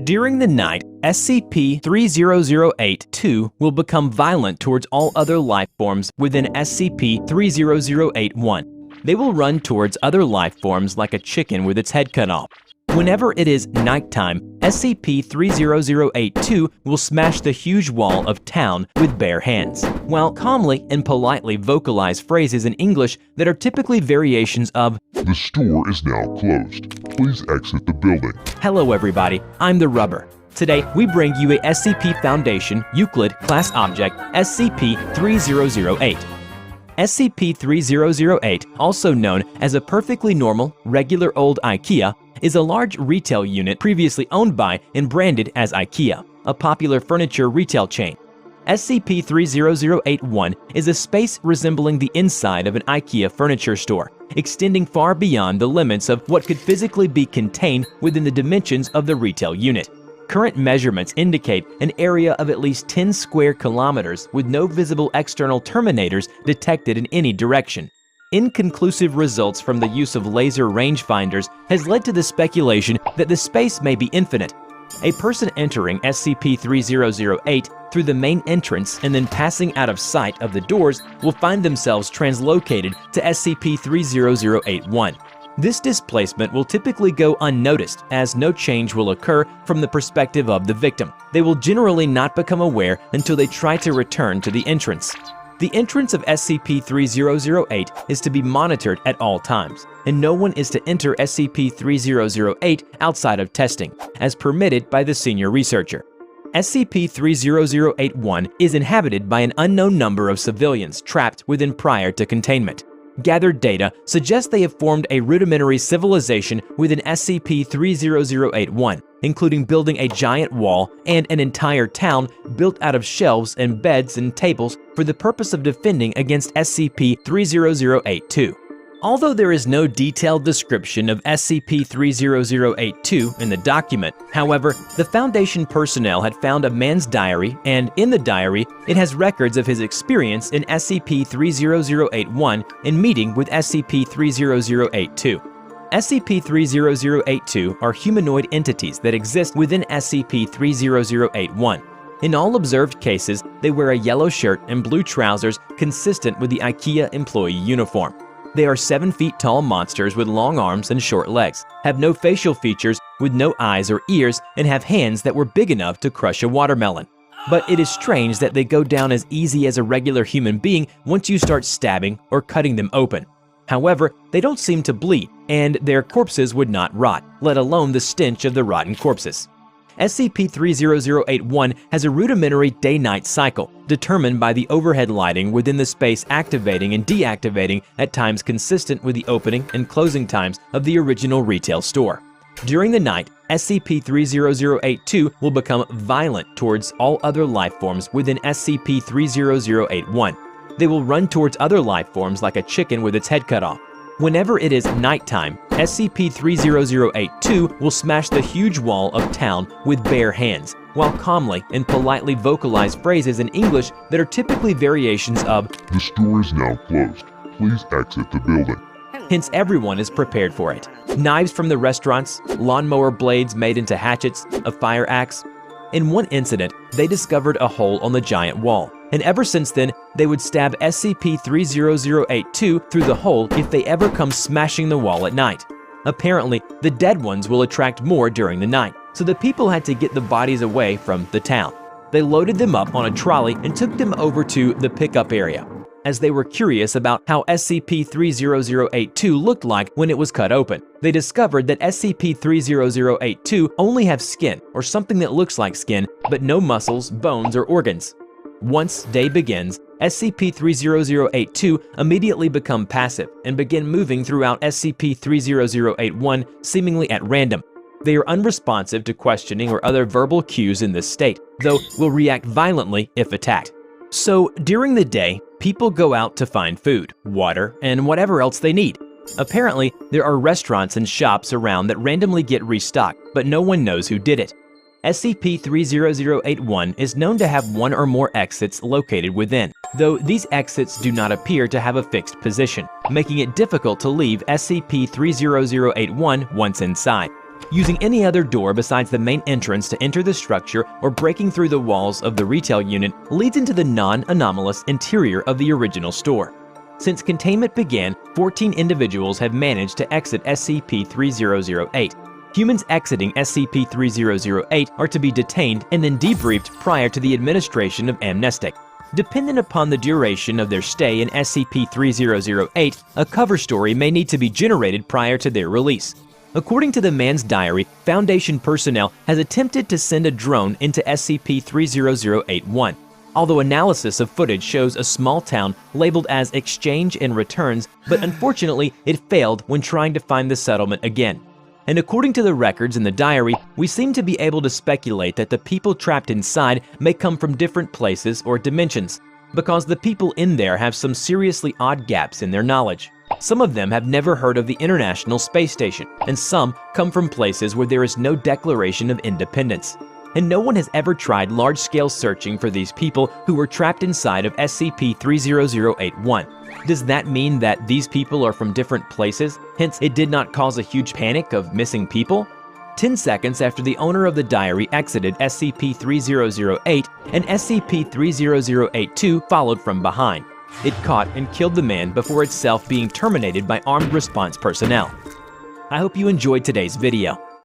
During the night, scp-3008-2 will become violent towards all other life forms within scp-3008-1. They will run towards other life forms like a chicken with its head cut off. Whenever it is nighttime, scp-3008-2 will smash the huge wall of town with bare hands, while calmly and politely vocalize phrases in English that are typically variations of "The store is now closed. Please exit the building." "Hello everybody, I'm the Rubber." Today, we bring you a SCP Foundation Euclid class object SCP-3008. SCP-3008, also known as a perfectly normal, regular old IKEA, is a large retail unit previously owned by and branded as IKEA, a popular furniture retail chain. SCP-3008-1 is a space resembling the inside of an IKEA furniture store, extending far beyond the limits of what could physically be contained within the dimensions of the retail unit. Current measurements indicate an area of at least 10 square kilometers with no visible external terminators detected in any direction. Inconclusive results from the use of laser rangefinders has led to the speculation that the space may be infinite. A person entering SCP-3008 through the main entrance and then passing out of sight of the doors will find themselves translocated to SCP-3008-1. This displacement will typically go unnoticed, as no change will occur from the perspective of the victim. They will generally not become aware until they try to return to the entrance. The entrance of SCP-3008 is to be monitored at all times, and no one is to enter SCP-3008 outside of testing, as permitted by the senior researcher. SCP-3008-1 is inhabited by an unknown number of civilians trapped within prior to containment. Gathered data suggests they have formed a rudimentary civilization within SCP-3008-1, including building a giant wall and an entire town built out of shelves and beds and tables for the purpose of defending against SCP-3008-2. Although there is no detailed description of SCP-3008-2 in the document, however, the Foundation personnel had found a man's diary, and in the diary, it has records of his experience in SCP-3008-1 in meeting with SCP-3008-2. SCP-3008-2 are humanoid entities that exist within SCP-3008-1. In all observed cases, they wear a yellow shirt and blue trousers consistent with the IKEA employee uniform. They are 7 feet tall monsters with long arms and short legs, have no facial features, with no eyes or ears, and have hands that were big enough to crush a watermelon. But it is strange that they go down as easy as a regular human being once you start stabbing or cutting them open. However, they don't seem to bleed, and their corpses would not rot, let alone the stench of the rotten corpses. SCP-3008-1 has a rudimentary day-night cycle, determined by the overhead lighting within the space activating and deactivating at times consistent with the opening and closing times of the original retail store. During the night, SCP-3008-2 will become violent towards all other life forms within SCP-3008-1. They will run towards other life forms like a chicken with its head cut off. Whenever it is nighttime, SCP-3008-2 will smash the huge wall of town with bare hands, while calmly and politely vocalize phrases in English that are typically variations of "The store is now closed. Please exit the building." Hence, everyone is prepared for it. Knives from the restaurants, lawnmower blades made into hatchets, a fire axe. In one incident, they discovered a hole on the giant wall, and ever since then, they would stab SCP-3008-2 through the hole if they ever come smashing the wall at night. Apparently, the dead ones will attract more during the night, so the people had to get the bodies away from the town. They loaded them up on a trolley and took them over to the pickup area, as they were curious about how SCP-3008-2 looked like when it was cut open. They discovered that SCP-3008-2 only have skin, or something that looks like skin, but no muscles, bones, or organs. Once day begins, SCP-3008-2 immediately become passive and begin moving throughout SCP-3008-1 seemingly at random. They are unresponsive to questioning or other verbal cues in this state, though will react violently if attacked. So, during the day, people go out to find food, water, and whatever else they need. Apparently, there are restaurants and shops around that randomly get restocked, but no one knows who did it. SCP-3008-1 is known to have one or more exits located within, though these exits do not appear to have a fixed position, making it difficult to leave SCP-3008-1 once inside. Using any other door besides the main entrance to enter the structure or breaking through the walls of the retail unit leads into the non-anomalous interior of the original store. Since containment began, 14 individuals have managed to exit SCP-3008. Humans exiting SCP-3008 are to be detained and then debriefed prior to the administration of amnestic. Dependent upon the duration of their stay in SCP-3008, a cover story may need to be generated prior to their release. According to the man's diary, Foundation personnel has attempted to send a drone into SCP-30081. Although analysis of footage shows a small town labeled as Exchange and Returns, but unfortunately it failed when trying to find the settlement again. And according to the records in the diary, we seem to be able to speculate that the people trapped inside may come from different places or dimensions, because the people in there have some seriously odd gaps in their knowledge. Some of them have never heard of the International Space Station, and some come from places where there is no declaration of independence. And no one has ever tried large-scale searching for these people who were trapped inside of SCP-3081. Does that mean that these people are from different places, hence it did not cause a huge panic of missing people? 10 seconds after the owner of the diary exited SCP-3008, and SCP-30082 followed from behind. It caught and killed the man before itself being terminated by armed response personnel. I hope you enjoyed today's video.